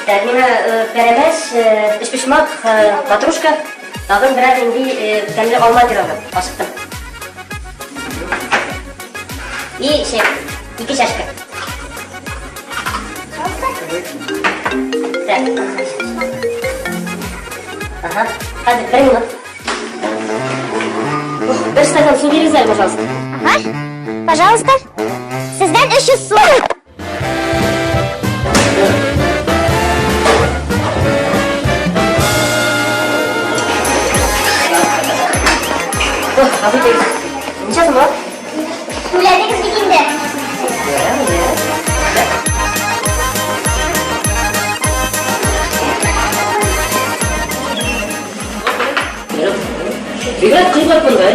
Так, мина пәрәмәс, эшпешмак, патрушка, тагын берәр инди тәмле алма пирогы. Ашыктым. И şey, 2 чашка. Так. Ага, hadi 1 minut. Bir стакан su verirsel, пожалуйста. Ага, пожалуйста. Sizden 300 su. Afiyet olsun. Neçəsin bu? Sularda kız dikindi. Biraz kıymak bunlar.